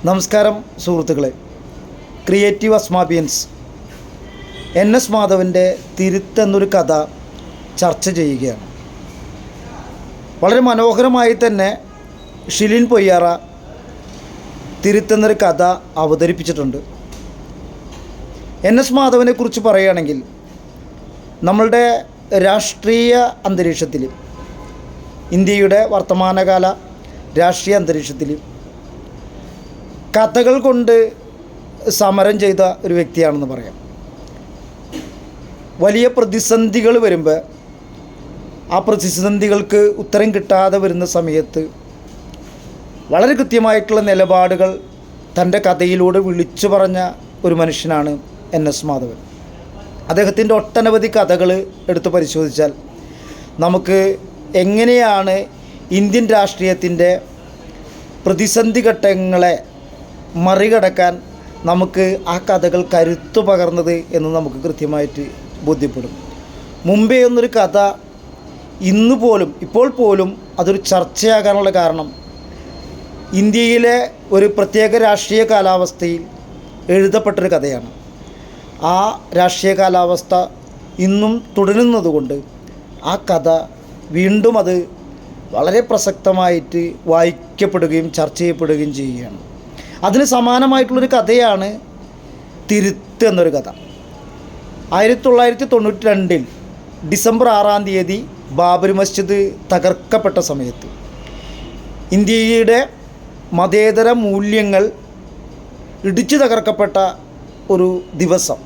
നമസ്കാരം സുഹൃത്തുക്കളെ, creative അസ്മാബിയൻസ് NS മാധവൻ്റെ തിരുത്തെന്നൊരു കഥ ചർച്ച ചെയ്യുകയാണ്. വളരെ മനോഹരമായി തന്നെ ഷിലിൻ പൊയ്യാറ തിരുത്തെന്നൊരു കഥ അവതരിപ്പിച്ചിട്ടുണ്ട്. NS മാധവനെ കുറിച്ച് പറയുകയാണെങ്കിൽ നമ്മളുടെ രാഷ്ട്രീയ അന്തരീക്ഷത്തിൽ, ഇന്ത്യയുടെ വർത്തമാനകാല രാഷ്ട്രീയ അന്തരീക്ഷത്തിൽ കഥകൾ കൊണ്ട് സമരം ചെയ്ത ഒരു വ്യക്തിയാണെന്ന് പറയാം. വലിയ പ്രതിസന്ധികൾ വരുമ്പോൾ ആ പ്രതിസന്ധികൾക്ക് ഉത്തരം കിട്ടാതെ വരുന്ന സമയത്ത് വളരെ കൃത്യമായിട്ടുള്ള നിലപാടുകൾ തൻ്റെ കഥയിലൂടെ വിളിച്ചു പറഞ്ഞ ഒരു മനുഷ്യനാണ് NS മാധവൻ. അദ്ദേഹത്തിൻ്റെ ഒട്ടനവധി കഥകൾ എടുത്ത് പരിശോധിച്ചാൽ നമുക്ക് എങ്ങനെയാണ് ഇന്ത്യൻ രാഷ്ട്രീയത്തിൻ്റെ പ്രതിസന്ധി ഘട്ടങ്ങളെ മറികടക്കാൻ നമുക്ക് ആ കഥകൾ കരുത്തു പകർന്നത് എന്ന് നമുക്ക് കൃത്യമായിട്ട് ബോധ്യപ്പെടും. മുമ്പേ ഒന്നൊരു കഥ ഇപ്പോൾ പോലും അതൊരു ചർച്ചയാകാനുള്ള കാരണം ഇന്ത്യയിലെ ഒരു പ്രത്യേക രാഷ്ട്രീയ കാലാവസ്ഥയിൽ എഴുതപ്പെട്ടൊരു കഥയാണ്. ആ രാഷ്ട്രീയ കാലാവസ്ഥ ഇന്നും തുടരുന്നതുകൊണ്ട് ആ കഥ വീണ്ടും അത് വളരെ പ്രസക്തമായിട്ട് വായിക്കപ്പെടുകയും ചർച്ച ചെയ്യപ്പെടുകയും ചെയ്യുകയാണ്. അതിന് സമാനമായിട്ടുള്ളൊരു കഥയാണ് തിരുത്ത് എന്നൊരു കഥ. 1992 ഡിസംബർ 6 ബാബരി മസ്ജിദ് തകർക്കപ്പെട്ട സമയത്ത് ഇന്ത്യയുടെ മതേതര മൂല്യങ്ങൾ ഇടിച്ചു തകർക്കപ്പെട്ട ഒരു ദിവസം.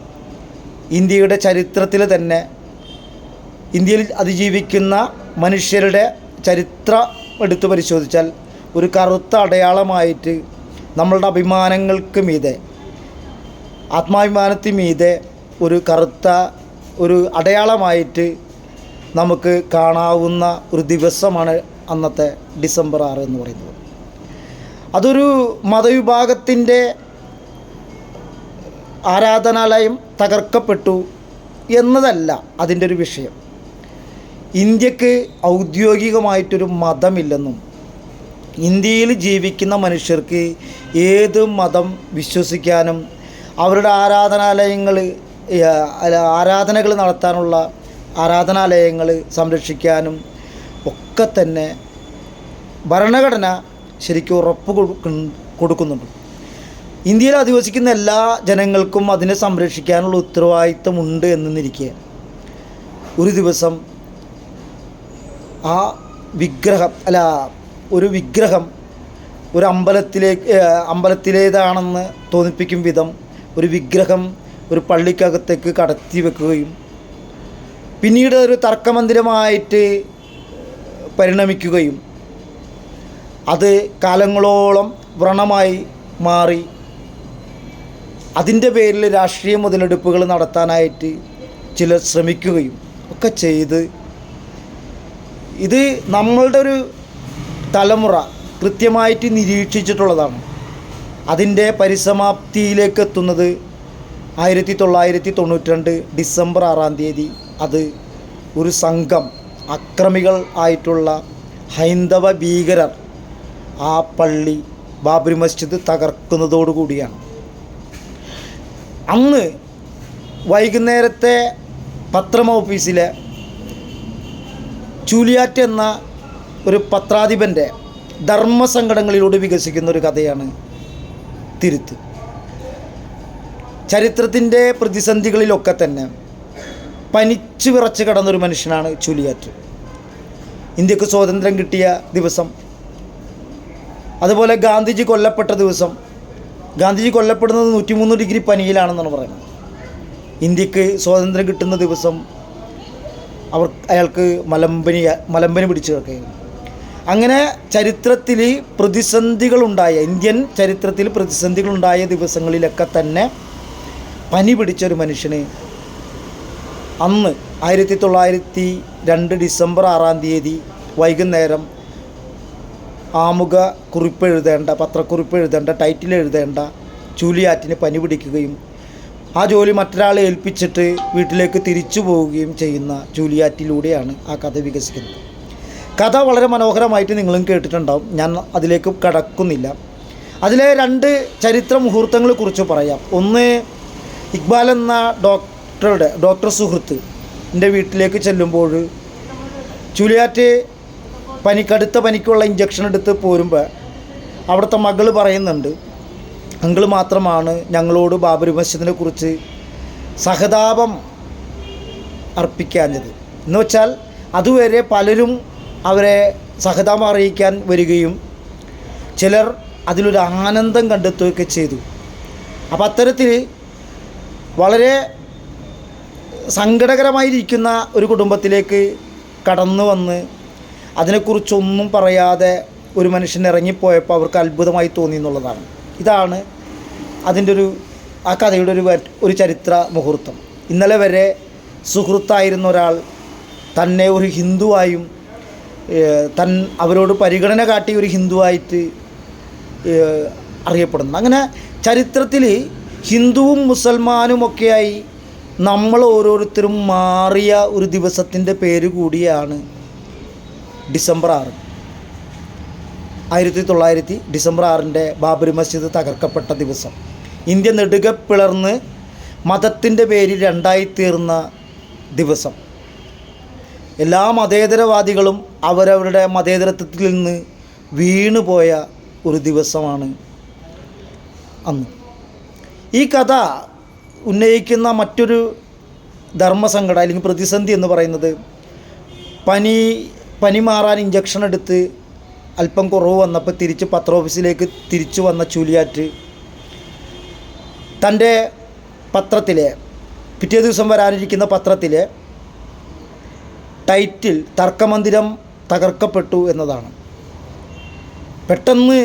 ഇന്ത്യയുടെ ചരിത്രത്തിൽ തന്നെ ഇന്ത്യയിൽ അതിജീവിക്കുന്ന മനുഷ്യരുടെ ചരിത്രം എടുത്തു പരിശോധിച്ചാൽ ഒരു കറുത്ത അടയാളമായിട്ട് നമ്മളുടെ അഭിമാനങ്ങൾക്ക് മീതെ, ആത്മാഭിമാനത്തിന് മീതെ ഒരു കറുത്ത ഒരു അടയാളമായിട്ട് നമുക്ക് കാണാവുന്ന ഒരു ദിവസമാണ് അന്നത്തെ ഡിസംബർ 6 എന്ന് പറയുന്നത്. അതൊരു മതവിഭാഗത്തിൻ്റെ ആരാധനാലയം തകർക്കപ്പെട്ടു എന്നതല്ല അതിൻ്റെ ഒരു വിഷയം. ഇന്ത്യക്ക് ഔദ്യോഗികമായിട്ടൊരു മതമില്ലെന്നും ഇന്ത്യയിൽ ജീവിക്കുന്ന മനുഷ്യർക്ക് ഏത് മതം വിശ്വസിക്കാനും അവരുടെ ആരാധനകൾ നടത്താനുള്ള ആരാധനാലയങ്ങൾ സംരക്ഷിക്കാനും ഒക്കെ തന്നെ ഭരണഘടന ശരിക്കും ഉറപ്പ് കൊടുക്കുന്നുണ്ട്. ഇന്ത്യയിൽ അധിവസിക്കുന്ന എല്ലാ ജനങ്ങൾക്കും അതിനെ സംരക്ഷിക്കാനുള്ള ഉത്തരവാദിത്തമുണ്ട് എന്നിരിക്കെ ഒരു ദിവസം ആ ഒരു വിഗ്രഹം ഒരു അമ്പലത്തിലേതാണെന്ന് തോന്നിപ്പിക്കും വിധം ഒരു വിഗ്രഹം ഒരു പള്ളിക്കകത്തേക്ക് കടത്തി വെക്കുകയും പിന്നീട് ഒരു തർക്കമന്ദിരമായിട്ട് പരിണമിക്കുകയും അത് കാലങ്ങളോളം വ്രണമായി മാറി അതിൻ്റെ പേരിൽ രാഷ്ട്രീയ മുതലെടുപ്പുകൾ നടത്താനായിട്ട് ചിലർ ശ്രമിക്കുകയും ഒക്കെ ചെയ്ത് ഇത് നമ്മളുടെ ഒരു തലമുറ കൃത്യമായിട്ട് നിരീക്ഷിച്ചിട്ടുള്ളതാണ്. അതിൻ്റെ പരിസമാപ്തിയിലേക്ക് എത്തുന്നത് 1992 ഡിസംബർ 6 അത് ഒരു സംഘം അക്രമികൾ ആയിട്ടുള്ള ഹൈന്ദവ ഭീകരർ ആ പള്ളി ബാബരി മസ്ജിദ് തകർക്കുന്നതോടുകൂടിയാണ്. അന്ന് വൈകുന്നേരത്തെ പത്രം ഓഫീസിലെ ചൂലിയാറ്റ് എന്ന ഒരു പത്രാധിപൻ്റെ ധർമ്മസങ്കടങ്ങളിലൂടെ വികസിക്കുന്ന ഒരു കഥയാണ് തിരുത്ത്. ചരിത്രത്തിൻ്റെ പ്രതിസന്ധികളിലൊക്കെ തന്നെ പനിച്ചു വിറച്ച് കിടന്നൊരു മനുഷ്യനാണ് ചൂലിയാറ്റ്. ഇന്ത്യക്ക് സ്വാതന്ത്ര്യം കിട്ടിയ ദിവസം, അതുപോലെ ഗാന്ധിജി കൊല്ലപ്പെട്ട ദിവസം. ഗാന്ധിജി കൊല്ലപ്പെടുന്നത് 103 ഡിഗ്രി പനിയിലാണെന്നാണ് പറയുന്നത്. ഇന്ത്യക്ക് സ്വാതന്ത്ര്യം കിട്ടുന്ന ദിവസം അയാൾക്ക് മലമ്പനി പിടിച്ചു കിടക്കുകയായിരുന്നു. അങ്ങനെ ചരിത്രത്തിൽ ഇന്ത്യൻ ചരിത്രത്തിൽ പ്രതിസന്ധികളുണ്ടായ ദിവസങ്ങളിലൊക്കെ തന്നെ പനി പിടിച്ചൊരു മനുഷ്യന് അന്ന് 1902 ഡിസംബർ 6 വൈകുന്നേരം ആമുഖ പത്രക്കുറിപ്പ് എഴുതേണ്ട ടൈറ്റിൽ എഴുതേണ്ട ചൂലിയാറ്റിന് പനി പിടിക്കുകയും ആ ജോലി മറ്റൊരാളെ ഏൽപ്പിച്ചിട്ട് വീട്ടിലേക്ക് തിരിച്ചു പോവുകയും ചെയ്യുന്ന ജൂലിയാറ്റിലൂടെയാണ് ആ കഥ വികസിക്കുന്നത്. കഥ വളരെ മനോഹരമായിട്ട് നിങ്ങളും കേട്ടിട്ടുണ്ടാവും. ഞാൻ അതിലേക്ക് കടക്കുന്നില്ല. അതിലെ 2 ചരിത്ര മുഹൂർത്തങ്ങളെ കുറിച്ച് പറയാം. ഒന്ന്, ഇക്ബാൽ എന്ന ഡോക്ടർ സുഹൃത്തിൻ്റെ വീട്ടിലേക്ക് ചെല്ലുമ്പോൾ ജൂലിയറ്റ് കടുത്ത പനിക്കുള്ള ഇഞ്ചക്ഷൻ എടുത്ത് പോരുമ്പോൾ അവിടുത്തെ മകൾ പറയുന്നുണ്ട്, അങ്കിൾ മാത്രമാണ് ഞങ്ങളോട് ബാബരി മസ്ജിദിനെ കുറിച്ച് സഹതാപം അർപ്പിക്കാഞ്ഞത്. എന്ന് വെച്ചാൽ അതുവരെ പലരും അവരെ സഹതാപം അറിയിക്കാൻ വരികയും ചിലർ അതിലൊരു ആനന്ദം കണ്ടെത്തുകയൊക്കെ ചെയ്തു. അപ്പോൾ അത്തരത്തിൽ വളരെ സങ്കടകരമായിരിക്കുന്ന ഒരു കുടുംബത്തിലേക്ക് കടന്നു വന്ന് അതിനെക്കുറിച്ചൊന്നും പറയാതെ ഒരു മനുഷ്യൻ ഇറങ്ങിപ്പോയപ്പോൾ അവർക്ക് അത്ഭുതമായി തോന്നി എന്നുള്ളതാണ്. ഇതാണ് അതിൻ്റെ ആ കഥയുടെ ഒരു ചരിത്ര മുഹൂർത്തം. ഇന്നലെ വരെ സുഹൃത്തായിരുന്ന ഒരാൾ തന്നെ ഒരു ഹിന്ദുവായും അവരോട് പരിഗണന കാട്ടി ഒരു ഹിന്ദുവായിട്ട് അറിയപ്പെടുന്നു. അങ്ങനെ ചരിത്രത്തിൽ ഹിന്ദുവും മുസൽമാനുമൊക്കെയായി നമ്മൾ ഓരോരുത്തരും മാറിയ ഒരു ദിവസത്തിൻ്റെ പേര് കൂടിയാണ് ഡിസംബർ 6. 1900 ഡിസംബർ 6 ബാബരി മസ്ജിദ് തകർക്കപ്പെട്ട ദിവസം. ഇന്ത്യ നെടുകെ പിളർന്ന് മതത്തിൻ്റെ പേരിൽ 2 തീർന്ന ദിവസം. എല്ലാ മതേതരവാദികളും അവരവരുടെ മതേതരത്വത്തിൽ നിന്ന് വീണുപോയ ഒരു ദിവസമാണ് അന്ന്. ഈ കഥ ഉന്നയിക്കുന്ന മറ്റൊരു ധർമ്മസങ്കട അല്ലെങ്കിൽ പ്രതിസന്ധി എന്ന് പറയുന്നത്, പനി മാറാൻ ഇഞ്ചക്ഷൻ എടുത്ത് അല്പം കുറവ് വന്നപ്പോൾ തിരിച്ച് പത്രോഫീസിലേക്ക് തിരിച്ചു വന്ന ജൂലിയറ്റ് തൻ്റെ പത്രത്തിലെ പിറ്റേ ദിവസം വരാനിരിക്കുന്ന പത്രത്തിലെ ടൈറ്റിൽ തർക്കമന്ദിരം തകർക്കപ്പെട്ടു എന്നതാണ്. പെട്ടെന്ന്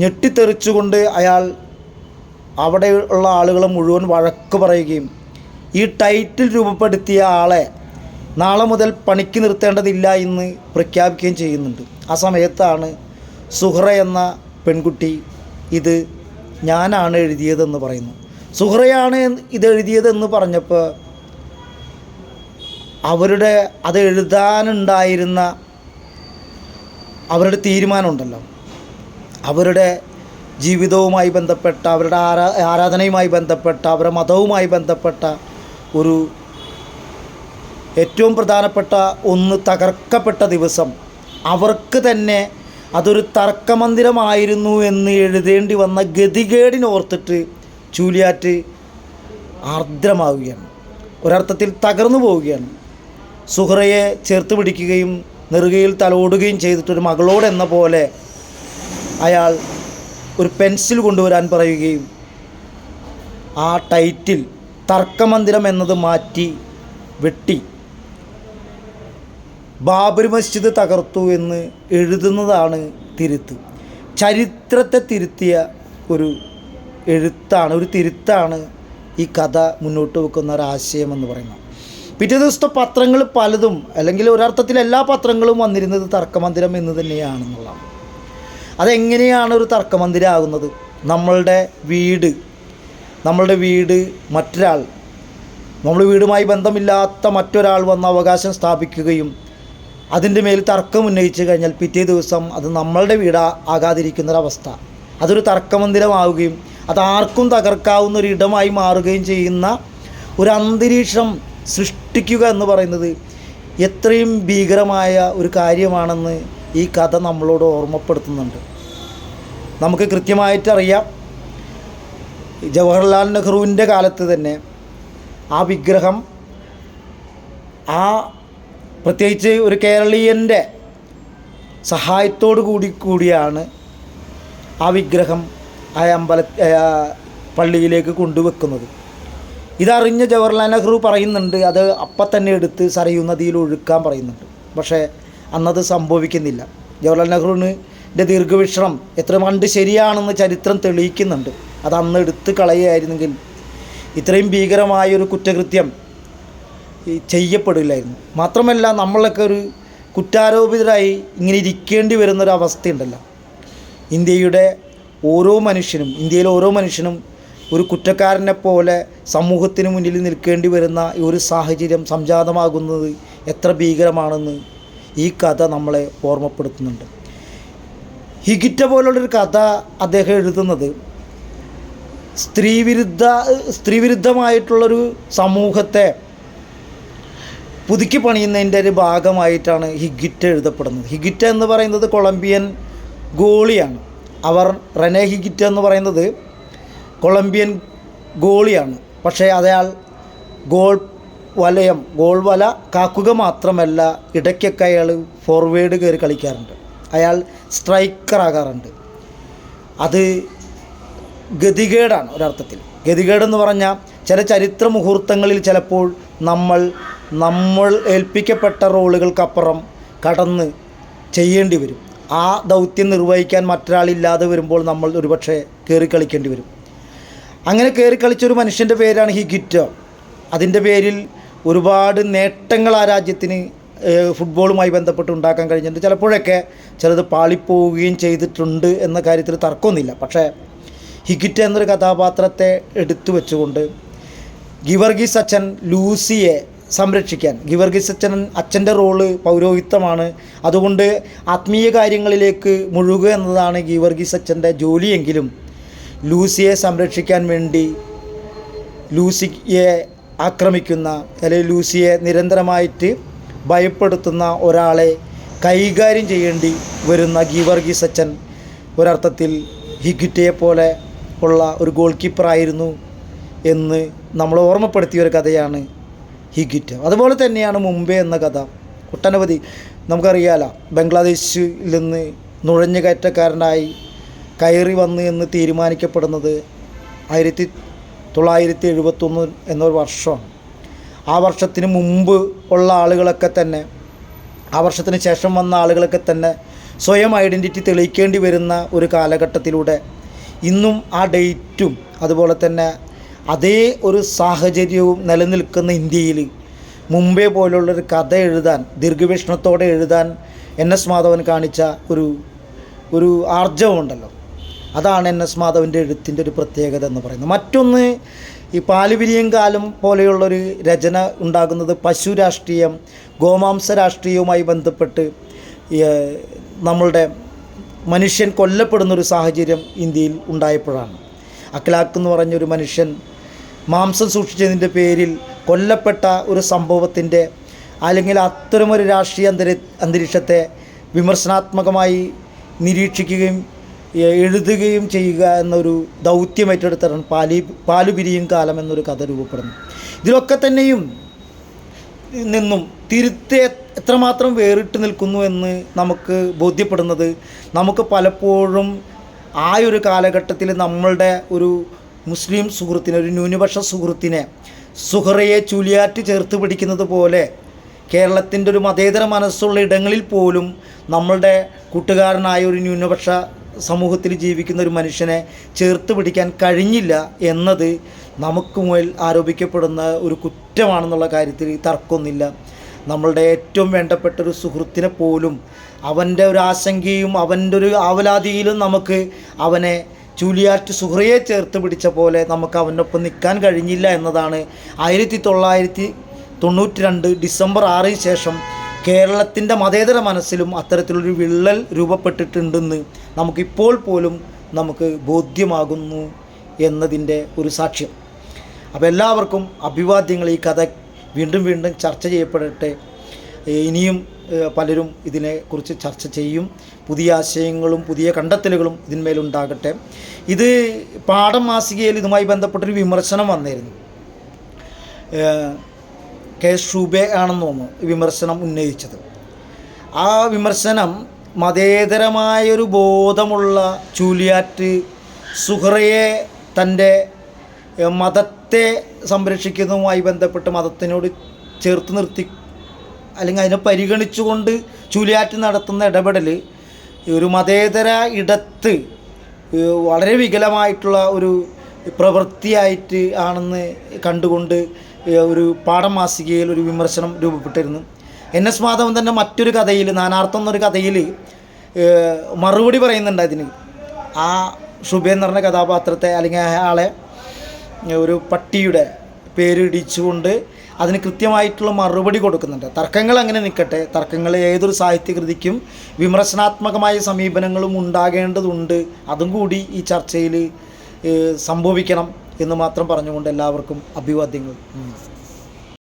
ഞെട്ടിത്തെറിച്ചുകൊണ്ട് അയാൾ അവിടെ ഉള്ള ആളുകളെ മുഴുവൻ വഴക്ക് പറയുകയും ഈ ടൈറ്റിൽ രൂപപ്പെടുത്തിയ ആളെ നാളെ മുതൽ പണിക്ക് നിർത്തേണ്ടതില്ല എന്ന് പ്രഖ്യാപിക്കുകയും ചെയ്യുന്നുണ്ട്. ആ സമയത്താണ് സുഹ്റ എന്ന പെൺകുട്ടി ഇത് ഞാനാണ് എഴുതിയതെന്ന് പറയുന്നു. സുഹ്റയാണ് ഇത് എഴുതിയതെന്ന് പറഞ്ഞപ്പോൾ അത് എഴുതാനുണ്ടായിരുന്ന അവരുടെ തീരുമാനമുണ്ടല്ലോ, അവരുടെ ജീവിതവുമായി ബന്ധപ്പെട്ട, അവരുടെ ആരാധനയുമായി ബന്ധപ്പെട്ട, അവരുടെ മതവുമായി ബന്ധപ്പെട്ട ഒരു ഏറ്റവും പ്രധാനപ്പെട്ട ഒന്ന് തകർക്കപ്പെട്ട ദിവസം അവർക്ക് തന്നെ അതൊരു തർക്കമന്ദിരമായിരുന്നു എന്ന് എഴുതേണ്ടി വന്ന ഗതികേടിനോർത്തിട്ട് ജൂലിയറ്റ് ആർദ്രമാവുകയാണ്, ഒരർത്ഥത്തിൽ തകർന്നു പോവുകയാണ്. സുഹ്റയെ ചേർത്ത് പിടിക്കുകയും നെറുകയിൽ തലോടുകയും ചെയ്തിട്ടൊരു മകളോടെന്ന പോലെ അയാൾ ഒരു പെൻസിൽ കൊണ്ടുവരാൻ പറയുകയും ആ ടൈറ്റിൽ തർക്കമന്ദിരം എന്നത് മാറ്റി വെട്ടി ബാബരി മസ്ജിദ് തകർത്തു എന്ന് എഴുതുന്നതാണ് തിരുത്ത്. ചരിത്രത്തെ തിരുത്തിയ ഒരു തിരുത്താണ് ഈ കഥ മുന്നോട്ട് വെക്കുന്ന ഒരാശയം എന്ന് പറയുന്നത്. പിറ്റേ ദിവസത്തെ പത്രങ്ങൾ പലതും, അല്ലെങ്കിൽ ഒരർത്ഥത്തിൽ എല്ലാ പത്രങ്ങളും വന്നിരുന്നത് തർക്കമന്ദിരം എന്ന് തന്നെയാണെന്നുള്ളതാണ്. അതെങ്ങനെയാണ് ഒരു തർക്കമന്ദിരം ആകുന്നത്? നമ്മളുടെ വീട് മറ്റൊരാൾ, നമ്മുടെ വീടുമായി ബന്ധമില്ലാത്ത മറ്റൊരാൾ വന്ന് അവകാശം സ്ഥാപിക്കുകയും അതിൻ്റെ മേൽ തർക്കം ഉന്നയിച്ചു കഴിഞ്ഞാൽ പിറ്റേ ദിവസം അത് നമ്മളുടെ ആകാതിരിക്കുന്നൊരവസ്ഥ, അതൊരു തർക്കമന്ദിരമാവുകയും അതാർക്കും തകർക്കാവുന്ന ഒരു ഇടമായി മാറുകയും ചെയ്യുന്ന ഒരു അന്തരീക്ഷം സൃഷ്ടിക്കുക എന്ന് പറയുന്നത് എത്രയും ഭീകരമായ ഒരു കാര്യമാണെന്ന് ഈ കഥ നമ്മളോട് ഓർമ്മപ്പെടുത്തുന്നുണ്ട്. നമുക്ക് കൃത്യമായിട്ടറിയാം, ജവഹർലാൽ നെഹ്റുവിൻ്റെ കാലത്ത് തന്നെ ആ വിഗ്രഹം, പ്രത്യേകിച്ച് ഒരു കേരളീയൻ്റെ സഹായത്തോടു കൂടിയാണ് ആ വിഗ്രഹം പള്ളിയിലേക്ക് കൊണ്ടുവെക്കുന്നത്. ഇതറിഞ്ഞ ജവഹർലാൽ നെഹ്റു പറയുന്നുണ്ട്, അത് അപ്പം തന്നെ എടുത്ത് സരയൂ നദിയിൽ ഒഴുക്കാൻ പറയുന്നുണ്ട്. പക്ഷേ അന്നത് സംഭവിക്കുന്നില്ല. ജവഹർലാൽ നെഹ്റുവിൻ്റെ ദീർഘവീക്ഷണം എത്ര കണ്ട് ശരിയാണെന്ന് ചരിത്രം തെളിയിക്കുന്നുണ്ട്. അത് അന്ന് എടുത്ത് കളയുകയായിരുന്നെങ്കിൽ ഇത്രയും ഭീകരമായൊരു കുറ്റകൃത്യം ചെയ്യപ്പെടില്ലായിരുന്നു. മാത്രമല്ല, നമ്മളൊക്കെ ഒരു കുറ്റാരോപിതരായി ഇങ്ങനെ ഇരിക്കേണ്ടി വരുന്നൊരവസ്ഥയുണ്ടല്ലോ. ഇന്ത്യയിലെ ഓരോ മനുഷ്യനും ഒരു കുറ്റക്കാരനെ പോലെ സമൂഹത്തിന് മുന്നിൽ നിൽക്കേണ്ടി വരുന്ന ഒരു സാഹചര്യം സംജാതമാകുന്നത് എത്ര ഭീകരമാണെന്ന് ഈ കഥ നമ്മളെ ഓർമ്മപ്പെടുത്തുന്നുണ്ട്. ഹിഗിറ്റ പോലുള്ളൊരു കഥ അദ്ദേഹം എഴുതുന്നത് സ്ത്രീവിരുദ്ധമായിട്ടുള്ളൊരു സമൂഹത്തെ പുതുക്കി പണിയുന്നതിൻ്റെ ഒരു ഭാഗമായിട്ടാണ് ഹിഗിറ്റ എഴുതപ്പെടുന്നത്. ഹിഗിറ്റ എന്ന് പറയുന്നത് കൊളംബിയൻ ഗോളിയാണ്. റെനെ ഹിഗിറ്റ എന്ന് പറയുന്നത് കൊളംബിയൻ ഗോളിയാണ്. പക്ഷേ അയാൾ ഗോൾ വല കാക്കുക മാത്രമല്ല, ഇടയ്ക്കൊക്കെ അയാൾ ഫോർവേഡ് കയറി കളിക്കാറുണ്ട്. അയാൾ സ്ട്രൈക്കറാകാറുണ്ട്. അത് ഗതികേടാണ് ഒരർത്ഥത്തിൽ. ഗതികേടെന്ന് പറഞ്ഞാൽ ചില ചരിത്ര മുഹൂർത്തങ്ങളിൽ ചിലപ്പോൾ നമ്മൾ ഏൽപ്പിക്കപ്പെട്ട റോളുകൾക്കപ്പുറം കടന്ന് ചെയ്യേണ്ടി വരും. ആ ദൗത്യം നിർവഹിക്കാൻ മറ്റൊരാളില്ലാതെ വരുമ്പോൾ നമ്മൾ ഒരുപക്ഷെ കയറി കളിക്കേണ്ടി വരും. അങ്ങനെ കയറി കളിച്ചൊരു മനുഷ്യൻ്റെ പേരാണ് ഹിഗിറ്റ. അതിൻ്റെ പേരിൽ ഒരുപാട് നേട്ടങ്ങൾ ആ രാജ്യത്തിന് ഫുട്ബോളുമായി ബന്ധപ്പെട്ട് ഉണ്ടാക്കാൻ കഴിഞ്ഞിട്ടുണ്ട്. ചിലപ്പോഴൊക്കെ ചിലത് പാളിപ്പോവുകയും ചെയ്തിട്ടുണ്ട് എന്ന കാര്യത്തിൽ തർക്കമൊന്നുമില്ല. പക്ഷേ ഹിഗിറ്റ എന്നൊരു കഥാപാത്രത്തെ എടുത്തു വെച്ചുകൊണ്ട് ഗീവർഗീസ് അച്ഛൻ ലൂസിയെ സംരക്ഷിക്കാൻ, ഗീവർഗീസ് അച്ഛൻ്റെ റോള് പൗരോഹിത്യമാണ്. അതുകൊണ്ട് ആത്മീയ കാര്യങ്ങളിലേക്ക് മുഴുകുക എന്നതാണ് ഗീവർഗീസ് അച്ഛൻ്റെ ജോലിയെങ്കിലും ലൂസിയെ സംരക്ഷിക്കാൻ വേണ്ടി ലൂസിയെ ആക്രമിക്കുന്ന, അല്ലെങ്കിൽ ലൂസിയെ നിരന്തരമായിട്ട് ഭയപ്പെടുത്തുന്ന ഒരാളെ കൈകാര്യം ചെയ്യേണ്ടി വരുന്ന ഗീവർഗീസ് അച്ഛൻ ഒരർത്ഥത്തിൽ ഹിഗിറ്റയെ പോലെ ഉള്ള ഒരു ഗോൾ കീപ്പറായിരുന്നു എന്ന് നമ്മൾ ഓർമ്മപ്പെടുത്തിയ ഒരു കഥയാണ് ഹിഗിറ്റ. അതുപോലെ തന്നെയാണ് മുംബൈ എന്ന കഥ. ഒട്ടനവധി നമുക്കറിയാലോ, ബംഗ്ലാദേശിൽ നിന്ന് നുഴഞ്ഞു കയറ്റക്കാരനായി കയറി വന്ന് എന്ന് തീരുമാനിക്കപ്പെടുന്നത് 1971 എന്നൊരു വർഷമാണ്. ആ വർഷത്തിന് മുമ്പ് ഉള്ള ആളുകളൊക്കെ തന്നെ, ആ വർഷത്തിന് ശേഷം വന്ന ആളുകളൊക്കെ തന്നെ സ്വയം ഐഡൻറ്റിറ്റി തെളിയിക്കേണ്ടി വരുന്ന ഒരു കാലഘട്ടത്തിലൂടെ ഇന്നും ആ ഡേറ്റും അതുപോലെ തന്നെ അതേ ഒരു സാഹചര്യവും നിലനിൽക്കുന്ന ഇന്ത്യയിൽ മുംബൈ പോലുള്ളൊരു കഥ എഴുതാൻ, ദീർഘവീക്ഷണത്തോടെ എഴുതാൻ NS മാധവൻ കാണിച്ച ഒരു ആർജവമുണ്ടല്ലോ, അതാണ് NS മാധവൻ്റെ എഴുത്തിൻ്റെ ഒരു പ്രത്യേകത എന്ന് പറയുന്നത്. മറ്റൊന്ന്, ഈ പാലുപിരിയും കാലം പോലെയുള്ളൊരു രചന ഉണ്ടാകുന്നത് പശു രാഷ്ട്രീയം, ഗോമാംസ രാഷ്ട്രീയവുമായി ബന്ധപ്പെട്ട് നമ്മളുടെ മനുഷ്യൻ കൊല്ലപ്പെടുന്നൊരു സാഹചര്യം ഇന്ത്യയിൽ ഉണ്ടായപ്പോഴാണ്. അഖ്ലാഖ് എന്ന് പറഞ്ഞൊരു മനുഷ്യൻ മാംസം സൂക്ഷിച്ചതിൻ്റെ പേരിൽ കൊല്ലപ്പെട്ട ഒരു സംഭവത്തിൻ്റെ, അല്ലെങ്കിൽ അത്തരമൊരു രാഷ്ട്രീയ അന്തരീക്ഷത്തെ വിമർശനാത്മകമായി നിരീക്ഷിക്കുകയും എഴുതുകയും ചെയ്യുക എന്നൊരു ദൗത്യം ഏറ്റെടുത്താണ് പാലുപിരിയും കാലം എന്നൊരു കഥ രൂപപ്പെടുന്നു. ഇതിലൊക്കെ തന്നെയും നിന്നും തിരുത്തി എത്രമാത്രം വേറിട്ട് നിൽക്കുന്നു എന്ന് നമുക്ക് ബോധ്യപ്പെടുന്നത്, നമുക്ക് പലപ്പോഴും ആ ഒരു കാലഘട്ടത്തിൽ നമ്മളുടെ ഒരു മുസ്ലിം സുഹൃത്തിനെ, ഒരു ന്യൂനപക്ഷ സുഹൃത്തിനെ, സുഹറയെ ചുലിയാറ്റ് ചേർത്ത് പിടിക്കുന്നത് പോലെ കേരളത്തിൻ്റെ ഒരു മതേതര മനസ്സുള്ള ഇടങ്ങളിൽ പോലും നമ്മളുടെ കൂട്ടുകാരനായ ഒരു ന്യൂനപക്ഷ സമൂഹത്തിൽ ജീവിക്കുന്ന ഒരു മനുഷ്യനെ ചേർത്ത് പിടിക്കാൻ കഴിഞ്ഞില്ല എന്നത് നമുക്ക് മുന്നിൽ ആരോപിക്കപ്പെടുന്ന ഒരു കുറ്റമാണെന്നുള്ള കാര്യത്തിൽ തർക്കമൊന്നുമില്ല. നമ്മളുടെ ഏറ്റവും വേണ്ടപ്പെട്ട ഒരു സുഹൃത്തിനെ പോലും അവൻ്റെ ഒരു ആശങ്കയും അവൻ്റെ ഒരു ആവലാതിയിലും നമുക്ക് അവനെ ചൂലിയാറ്റ് സുഹറയെ ചേർത്ത് പിടിച്ച പോലെ നമുക്ക് അവനൊപ്പം നിൽക്കാൻ കഴിഞ്ഞില്ല എന്നതാണ് 1992 ഡിസംബർ 6 ശേഷം കേരളത്തിൻ്റെ മതേതര മനസ്സിലും അത്തരത്തിലൊരു വിള്ളൽ രൂപപ്പെട്ടിട്ടുണ്ടെന്ന് നമുക്കിപ്പോൾ പോലും നമുക്ക് ബോധ്യമാകുന്നു എന്നതിൻ്റെ ഒരു സാക്ഷ്യം. അപ്പോൾ എല്ലാവർക്കും അഭിവാദ്യങ്ങൾ. ഈ കഥ വീണ്ടും വീണ്ടും ചർച്ച ചെയ്യപ്പെടട്ടെ. ഇനിയും പലരും ഇതിനെക്കുറിച്ച് ചർച്ച ചെയ്യും. പുതിയ ആശയങ്ങളും പുതിയ കണ്ടെത്തലുകളും ഇതിന്മേലുണ്ടാകട്ടെ. ഇത് പാഠം മാസികയിൽ ഇതുമായി ബന്ധപ്പെട്ടൊരു വിമർശനം വന്നിരുന്നു. കെ ഷൂബെ ആണെന്ന് തോന്നുന്നു വിമർശനം ഉന്നയിച്ചത്. ആ വിമർശനം മതേതരമായൊരു ബോധമുള്ള ചൂലിയാറ്റ് സുഹറയെ തൻ്റെ മതത്തെ സംരക്ഷിക്കുന്നതുമായി ബന്ധപ്പെട്ട് മതത്തിനോട് ചേർത്ത് നിർത്തി, അല്ലെങ്കിൽ അതിനെ പരിഗണിച്ചുകൊണ്ട് ചൂലിയാറ്റ് നടത്തുന്ന ഇടപെടൽ ഒരു മതേതര ഇടത്ത് വളരെ വികലമായിട്ടുള്ള ഒരു പ്രവൃത്തിയായിട്ട് ആണെന്ന് കണ്ടുകൊണ്ട് ഒരു പാഠം മാസികയിൽ ഒരു വിമർശനം രൂപപ്പെട്ടിരുന്നു. NS മാധവൻ തന്നെ മറ്റൊരു കഥയിൽ, നാനാർത്ഥം എന്നൊരു കഥയിൽ മറുപടി പറയുന്നുണ്ട് അതിന്. ആ ഷുബേ എന്ന് പറഞ്ഞ കഥാപാത്രത്തെ, അല്ലെങ്കിൽ അയാളെ ഒരു പട്ടിയുടെ പേര് ഇടിച്ചുകൊണ്ട് അതിന് കൃത്യമായിട്ടുള്ള മറുപടി കൊടുക്കുന്നുണ്ട്. തർക്കങ്ങൾ അങ്ങനെ നിൽക്കട്ടെ, തർക്കങ്ങൾ ഏതൊരു സാഹിത്യകൃതിക്കും വിമർശനാത്മകമായ സമീപനങ്ങളും ഉണ്ടാകേണ്ടതുണ്ട്. അതും കൂടി ഈ ചർച്ചയിൽ സംഭവിക്കണം എന്ന് മാത്രം പറഞ്ഞുകൊണ്ട് എല്ലാവർക്കും അഭിവാദ്യങ്ങൾ.